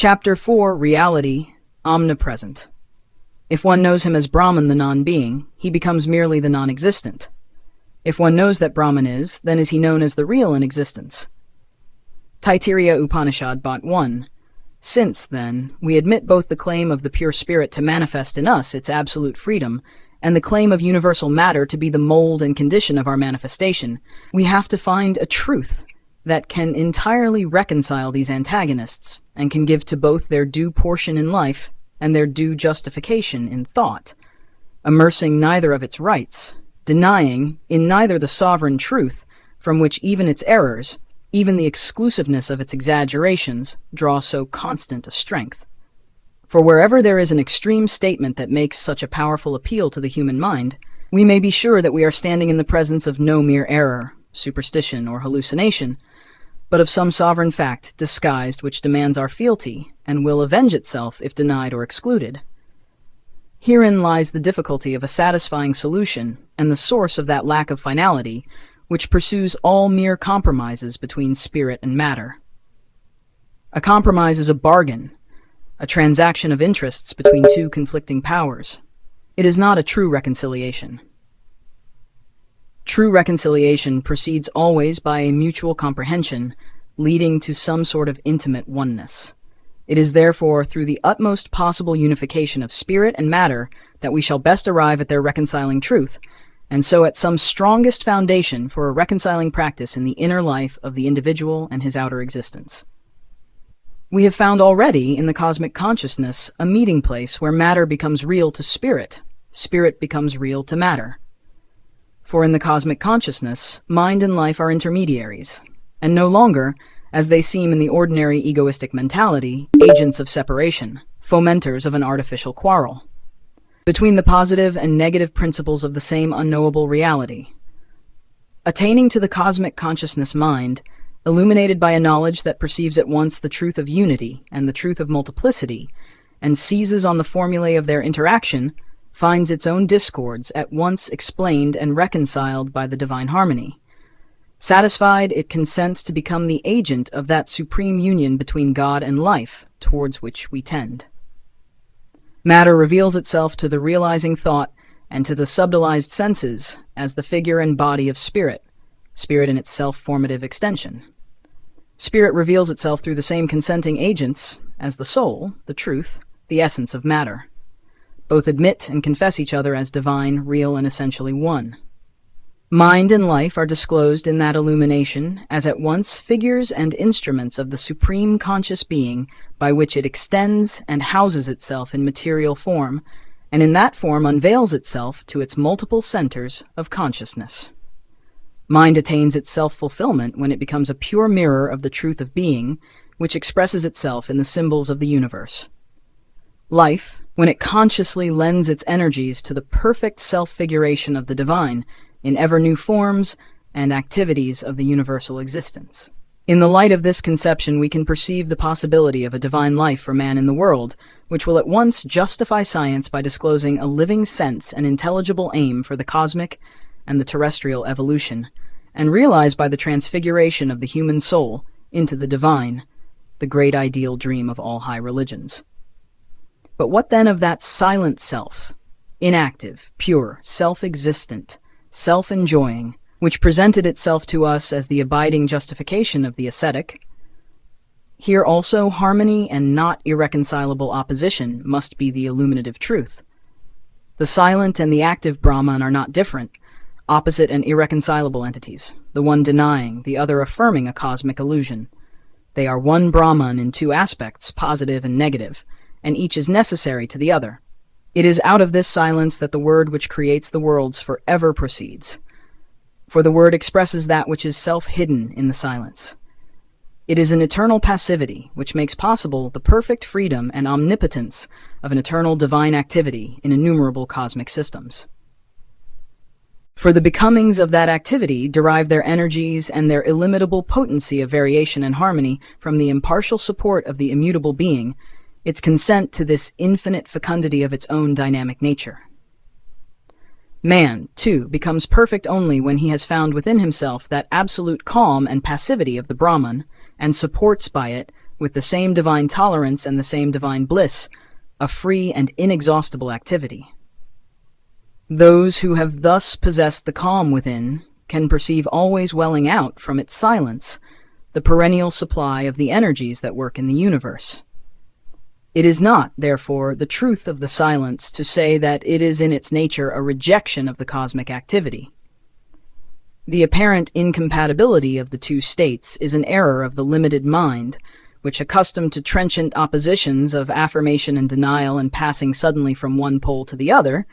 Chapter 4, Reality, Omnipresent. If one knows him as Brahman, the non-being, he becomes merely the non-existent. If one knows that Brahman is, then is he known as the real in existence. Taittiriya Upanishad, Bot 1. Since, then, we admit both the claim of the pure spirit to manifest in us its absolute freedom, and the claim of universal matter to be the mold and condition of our manifestation, we have to find a truth that can entirely reconcile these antagonists, and can give to both their due portion in life and their due justification in thought, immersing neither of its rights, denying in neither the sovereign truth from which even its errors, even the exclusiveness of its exaggerations, draw so constant a strength. For wherever there is an extreme statement that makes such a powerful appeal to the human mind, we may be sure that we are standing in the presence of no mere error, superstition, or hallucination, but of some sovereign fact disguised which demands our fealty and will avenge itself if denied or excluded. Herein lies the difficulty of a satisfying solution and the source of that lack of finality which pursues all mere compromises between spirit and matter. A compromise is a bargain, a transaction of interests between two conflicting powers. It is not a true reconciliation. True reconciliation proceeds always by a mutual comprehension, leading to some sort of intimate oneness. It is therefore through the utmost possible unification of spirit and matter that we shall best arrive at their reconciling truth, and so at some strongest foundation for a reconciling practice in the inner life of the individual and his outer existence. We have found already in the cosmic consciousness a meeting place where matter becomes real to spirit, spirit becomes real to matter. For in the cosmic consciousness, mind and life are intermediaries, and no longer, as they seem in the ordinary egoistic mentality, agents of separation, fomenters of an artificial quarrel between the positive and negative principles of the same unknowable reality. Attaining to the cosmic consciousness mind, illuminated by a knowledge that perceives at once the truth of unity and the truth of multiplicity, and seizes on the formulae of their interaction, finds its own discords at once explained and reconciled by the divine harmony. Satisfied, it consents to become the agent of that supreme union between God and life, towards which we tend. Matter reveals itself to the realizing thought and to the subtilized senses as the figure and body of spirit, spirit in its self-formative extension. Spirit reveals itself through the same consenting agents as the soul, the truth, the essence of matter. Both admit and confess each other as divine, real, and essentially one. Mind and life are disclosed in that illumination as at once figures and instruments of the supreme conscious being by which it extends and houses itself in material form, and in that form unveils itself to its multiple centers of consciousness. Mind attains its self-fulfillment when it becomes a pure mirror of the truth of being, which expresses itself in the symbols of the universe. Life, when it consciously lends its energies to the perfect self-figuration of the divine, in ever-new forms and activities of the universal existence. In the light of this conception, we can perceive the possibility of a divine life for man in the world, which will at once justify science by disclosing a living sense and intelligible aim for the cosmic and the terrestrial evolution, and realize by the transfiguration of the human soul into the divine, the great ideal dream of all high religions. But what then of that silent self, inactive, pure, self-existent, self-enjoying, which presented itself to us as the abiding justification of the ascetic? Here also harmony and not irreconcilable opposition must be the illuminative truth. The silent and the active Brahman are not different, opposite and irreconcilable entities, the one denying, the other affirming a cosmic illusion. They are one Brahman in two aspects, positive and negative, and each is necessary to the other. It is out of this silence that the word which creates the worlds forever proceeds. For the word expresses that which is self-hidden in the silence. It is an eternal passivity which makes possible the perfect freedom and omnipotence of an eternal divine activity in innumerable cosmic systems. For the becomings of that activity derive their energies and their illimitable potency of variation and harmony from the impartial support of the immutable being, its consent to this infinite fecundity of its own dynamic nature. Man, too, becomes perfect only when he has found within himself that absolute calm and passivity of the Brahman, and supports by it with the same divine tolerance and the same divine bliss, a free and inexhaustible activity. Those who have thus possessed the calm within can perceive always welling out from its silence the perennial supply of the energies that work in the universe. It is not, therefore, the truth of the silence to say that it is in its nature a rejection of the cosmic activity. The apparent incompatibility of the two states is an error of the limited mind, which, accustomed to trenchant oppositions of affirmation and denial and passing suddenly from one pole to the other,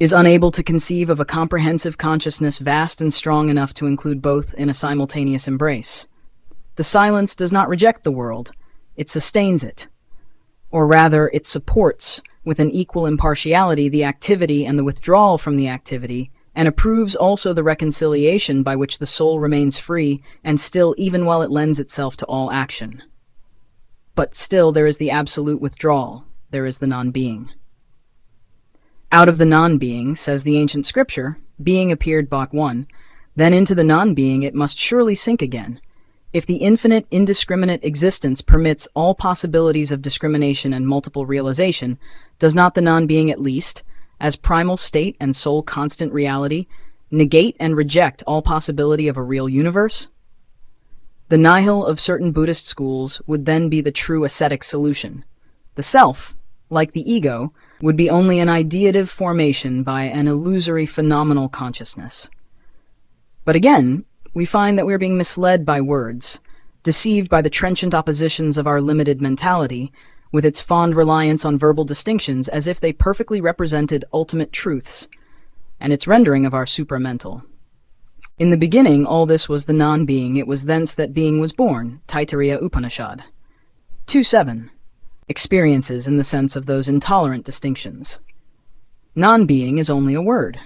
is unable to conceive of a comprehensive consciousness vast and strong enough to include both in a simultaneous embrace. The silence does not reject the world, it sustains it. Or rather, it supports, with an equal impartiality, the activity and the withdrawal from the activity, and approves also the reconciliation by which the soul remains free and still even while it lends itself to all action. But still there is the absolute withdrawal, there is the non-being. Out of the non-being, says the ancient scripture, being appeared Bach 1, then into the non-being it must surely sink again. If the infinite, indiscriminate existence permits all possibilities of discrimination and multiple realization, does not the non-being at least, as primal state and sole constant reality, negate and reject all possibility of a real universe? The nihil of certain Buddhist schools would then be the true ascetic solution. The self, like the ego, would be only an ideative formation by an illusory phenomenal consciousness. But again, we find that we are being misled by words, deceived by the trenchant oppositions of our limited mentality, with its fond reliance on verbal distinctions as if they perfectly represented ultimate truths, and its rendering of our supramental. In the beginning, all this was the non-being, it was thence that being was born, Taittiriya Upanishad. 2.7. Experiences in the sense of those intolerant distinctions. Non-being is only a word.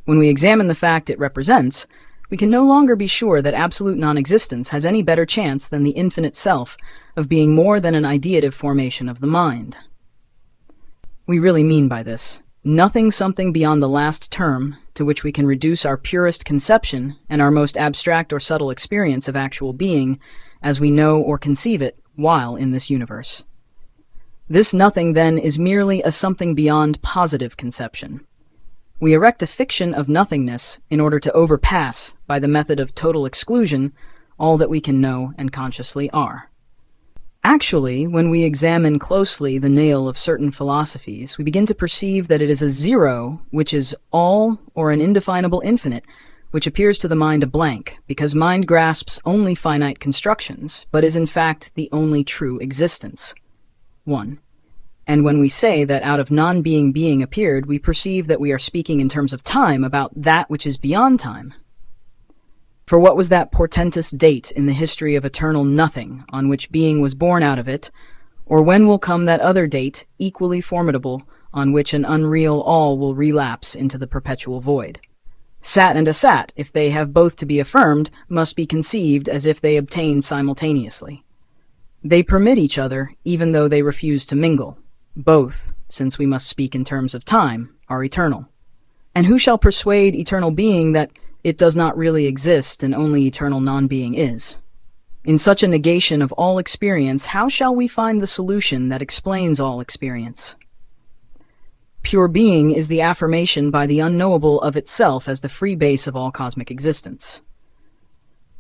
When we examine the fact it represents, we can no longer be sure that absolute non-existence has any better chance than the infinite self of being more than an ideative formation of the mind. We really mean by this nothing something beyond the last term to which we can reduce our purest conception and our most abstract or subtle experience of actual being as we know or conceive it while in this universe. This nothing, then, is merely a something beyond positive conception. We erect a fiction of nothingness in order to overpass, by the method of total exclusion, all that we can know and consciously are. Actually, when we examine closely the nail of certain philosophies, we begin to perceive that it is a zero, which is all, or an indefinable infinite, which appears to the mind a blank, because mind grasps only finite constructions, but is in fact the only true existence. 1. And when we say that out of non-being being appeared, we perceive that we are speaking in terms of time about that which is beyond time. For what was that portentous date in the history of eternal nothing on which being was born out of it, or when will come that other date, equally formidable, on which an unreal all will relapse into the perpetual void? Sat and asat, if they have both to be affirmed, must be conceived as if they obtain simultaneously. They permit each other, even though they refuse to mingle. Both, since we must speak in terms of time, are eternal. And who shall persuade eternal being that it does not really exist and only eternal non-being is? In such a negation of all experience, how shall we find the solution that explains all experience? Pure being is the affirmation by the unknowable of itself as the free base of all cosmic existence.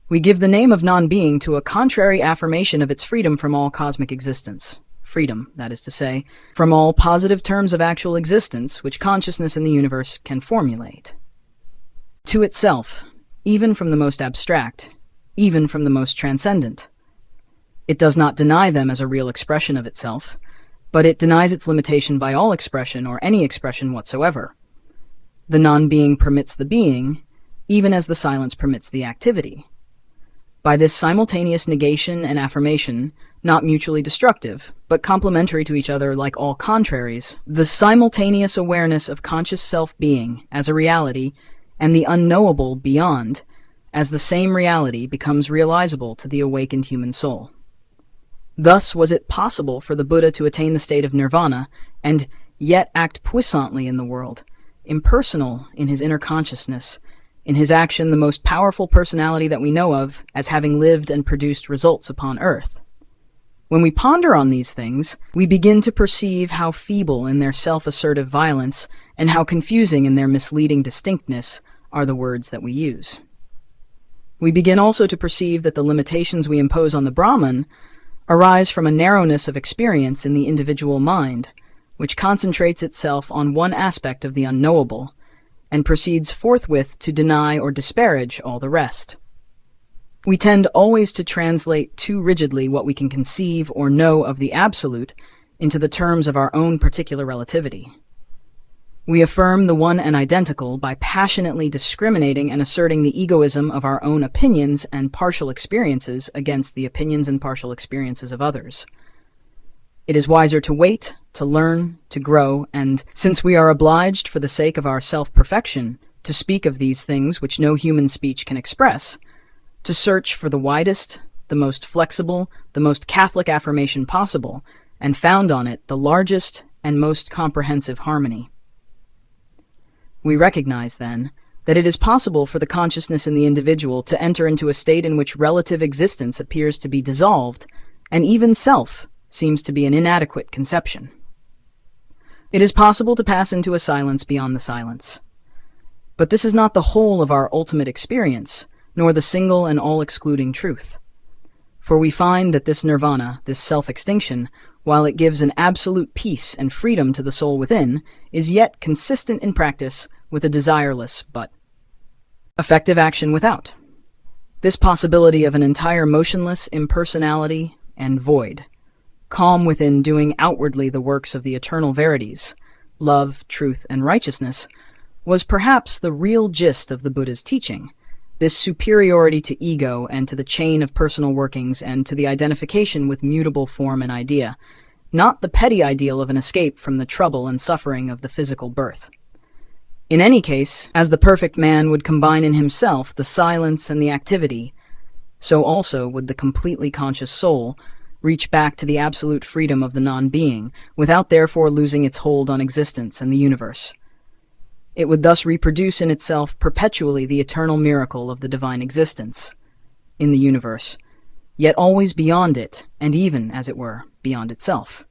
We give the name of non-being to a contrary affirmation of its freedom from all cosmic existence. Freedom, that is to say, from all positive terms of actual existence which consciousness in the universe can formulate. To itself, even from the most abstract, even from the most transcendent. It does not deny them as a real expression of itself, but it denies its limitation by all expression or any expression whatsoever. The non-being permits the being, even as the silence permits the activity. By this simultaneous negation and affirmation, not mutually destructive, but complementary to each other like all contraries, the simultaneous awareness of conscious self-being as a reality and the unknowable beyond as the same reality becomes realizable to the awakened human soul. Thus was it possible for the Buddha to attain the state of nirvana and yet act puissantly in the world, impersonal in his inner consciousness, in his action the most powerful personality that we know of as having lived and produced results upon earth. When we ponder on these things, we begin to perceive how feeble in their self-assertive violence and how confusing in their misleading distinctness are the words that we use. We begin also to perceive that the limitations we impose on the Brahman arise from a narrowness of experience in the individual mind, which concentrates itself on one aspect of the unknowable, and proceeds forthwith to deny or disparage all the rest. We tend always to translate too rigidly what we can conceive or know of the absolute into the terms of our own particular relativity. We affirm the one and identical by passionately discriminating and asserting the egoism of our own opinions and partial experiences against the opinions and partial experiences of others. It is wiser to wait, to learn, to grow, and, since we are obliged for the sake of our self-perfection to speak of these things which no human speech can express, to search for the widest, the most flexible, the most Catholic affirmation possible, and found on it the largest and most comprehensive harmony. We recognize, then, that it is possible for the consciousness in the individual to enter into a state in which relative existence appears to be dissolved, and even self seems to be an inadequate conception. It is possible to pass into a silence beyond the silence. But this is not the whole of our ultimate experience, nor the single and all-excluding truth. For we find that this nirvana, this self-extinction, while it gives an absolute peace and freedom to the soul within, is yet consistent in practice with a desireless but effective action without. This possibility of an entire motionless impersonality and void, calm within doing outwardly the works of the eternal verities, love, truth, and righteousness, was perhaps the real gist of the Buddha's teaching, this superiority to ego and to the chain of personal workings and to the identification with mutable form and idea, not the petty ideal of an escape from the trouble and suffering of the physical birth. In any case, as the perfect man would combine in himself the silence and the activity, so also would the completely conscious soul reach back to the absolute freedom of the non-being, without therefore losing its hold on existence and the universe. It would thus reproduce in itself perpetually the eternal miracle of the divine existence in the universe, yet always beyond it, and even, as it were, beyond itself.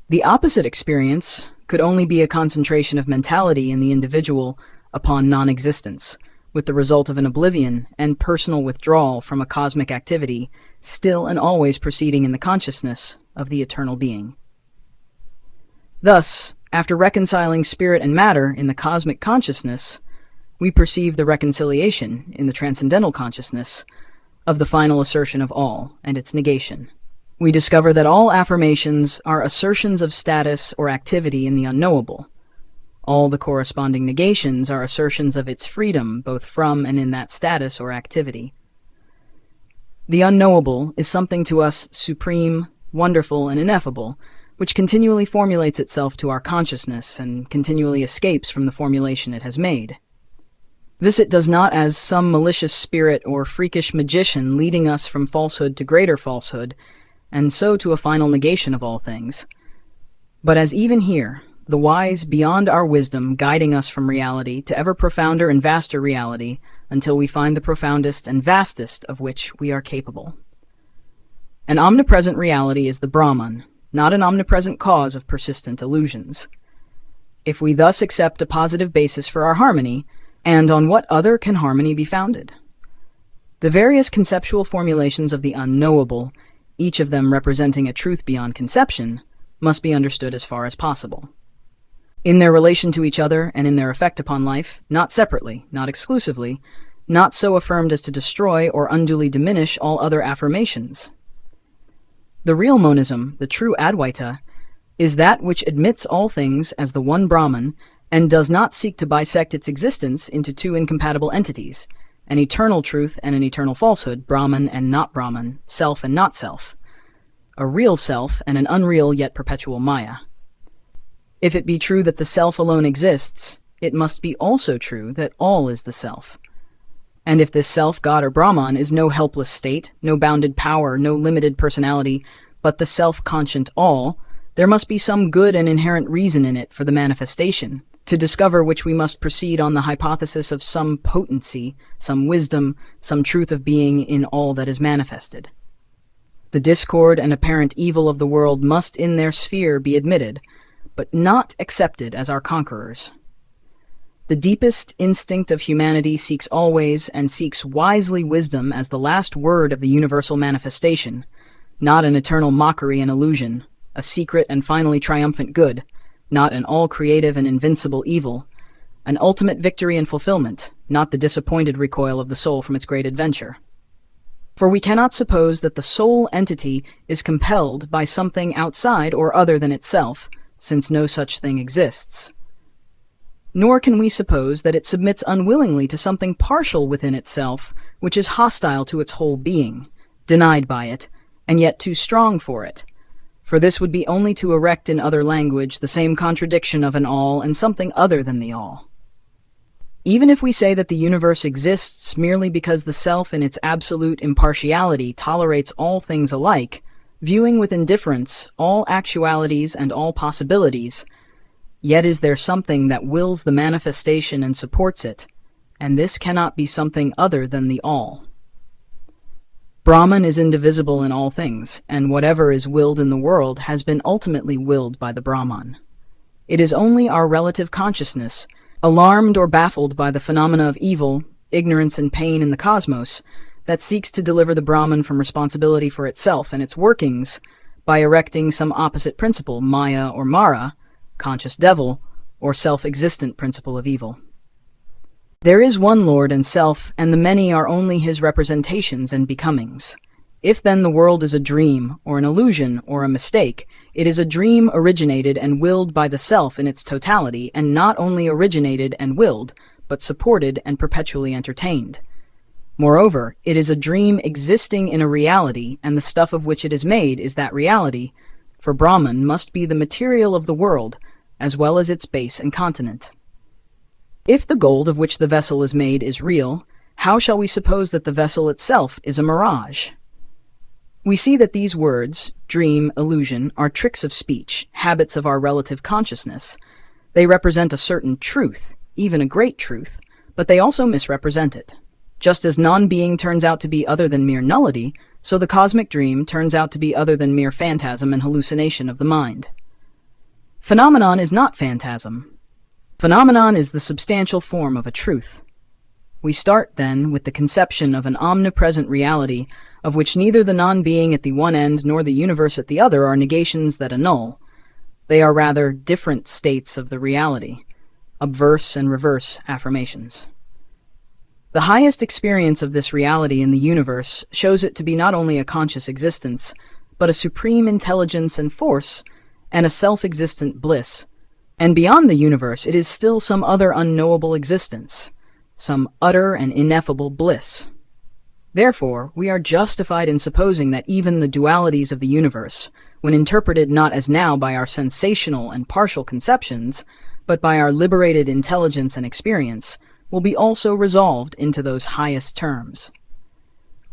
The opposite experience could only be a concentration of mentality in the individual upon non-existence, with the result of an oblivion and personal withdrawal from a cosmic activity still and always proceeding in the consciousness of the eternal being. Thus, after reconciling spirit and matter in the cosmic consciousness, we perceive the reconciliation in the transcendental consciousness of the final assertion of all and its negation. We discover that all affirmations are assertions of status or activity in the unknowable. All the corresponding negations are assertions of its freedom both from and in that status or activity. The unknowable is something to us supreme, wonderful, and ineffable, which continually formulates itself to our consciousness and continually escapes from the formulation it has made. This it does not as some malicious spirit or freakish magician leading us from falsehood to greater falsehood, and so to a final negation of all things, but as even here, the wise beyond our wisdom guiding us from reality to ever profounder and vaster reality until we find the profoundest and vastest of which we are capable. An omnipresent reality is the Brahman, not an omnipresent cause of persistent illusions. If we thus accept a positive basis for our harmony, and on what other can harmony be founded? The various conceptual formulations of the unknowable, each of them representing a truth beyond conception, must be understood as far as possible. In their relation to each other and in their effect upon life, not separately, not exclusively, not so affirmed as to destroy or unduly diminish all other affirmations. The real monism, the true Advaita, is that which admits all things as the one Brahman and does not seek to bisect its existence into two incompatible entities, an eternal truth and an eternal falsehood, Brahman and not Brahman, self and not self, a real self and an unreal yet perpetual Maya. If it be true that the self alone exists, it must be also true that all is the self. And if this self, God or Brahman, is no helpless state, no bounded power, no limited personality, but the self-conscient all, there must be some good and inherent reason in it for the manifestation, to discover which we must proceed on the hypothesis of some potency, some wisdom, some truth of being in all that is manifested. The discord and apparent evil of the world must in their sphere be admitted, but not accepted as our conquerors. The deepest instinct of humanity seeks always and seeks wisely wisdom as the last word of the universal manifestation, not an eternal mockery and illusion, a secret and finally triumphant good, not an all-creative and invincible evil, an ultimate victory and fulfillment, not the disappointed recoil of the soul from its great adventure. For we cannot suppose that the sole entity is compelled by something outside or other than itself, since no such thing exists. Nor can we suppose that it submits unwillingly to something partial within itself, which is hostile to its whole being, denied by it, and yet too strong for it. For this would be only to erect in other language the same contradiction of an all and something other than the all. Even if we say that the universe exists merely because the self in its absolute impartiality tolerates all things alike, viewing with indifference all actualities and all possibilities, yet is there something that wills the manifestation and supports it, and this cannot be something other than the all. Brahman is indivisible in all things, and whatever is willed in the world has been ultimately willed by the Brahman. It is only our relative consciousness, alarmed or baffled by the phenomena of evil, ignorance and pain in the cosmos, that seeks to deliver the Brahman from responsibility for itself and its workings by erecting some opposite principle, Maya or Mara, conscious devil, or self-existent principle of evil. There is one Lord and self, and the many are only his representations and becomings. If then the world is a dream, or an illusion, or a mistake, it is a dream originated and willed by the self in its totality, and not only originated and willed, but supported and perpetually entertained. Moreover, it is a dream existing in a reality, and the stuff of which it is made is that reality, for Brahman must be the material of the world, as well as its base and continent. If the gold of which the vessel is made is real, how shall we suppose that the vessel itself is a mirage? We see that these words, dream, illusion, are tricks of speech, habits of our relative consciousness. They represent a certain truth, even a great truth, but they also misrepresent it. Just as non-being turns out to be other than mere nullity, so the cosmic dream turns out to be other than mere phantasm and hallucination of the mind. Phenomenon is not phantasm. Phenomenon is the substantial form of a truth. We start, then, with the conception of an omnipresent reality of which neither the non-being at the one end nor the universe at the other are negations that annul. They are rather different states of the reality, obverse and reverse affirmations. The highest experience of this reality in the universe shows it to be not only a conscious existence, but a supreme intelligence and force, and a self-existent bliss. And beyond the universe, it is still some other unknowable existence, some utter and ineffable bliss. Therefore, we are justified in supposing that even the dualities of the universe, when interpreted not as now by our sensational and partial conceptions, but by our liberated intelligence and experience, will be also resolved into those highest terms.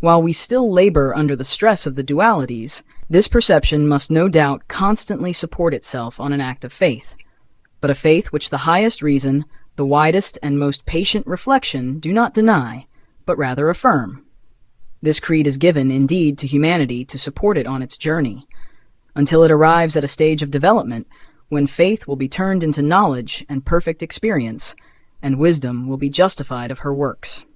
While we still labor under the stress of the dualities, this perception must no doubt constantly support itself on an act of faith, but a faith which the highest reason, the widest and most patient reflection do not deny, but rather affirm. This creed is given, indeed, to humanity to support it on its journey, until it arrives at a stage of development when faith will be turned into knowledge and perfect experience, and wisdom will be justified of her works.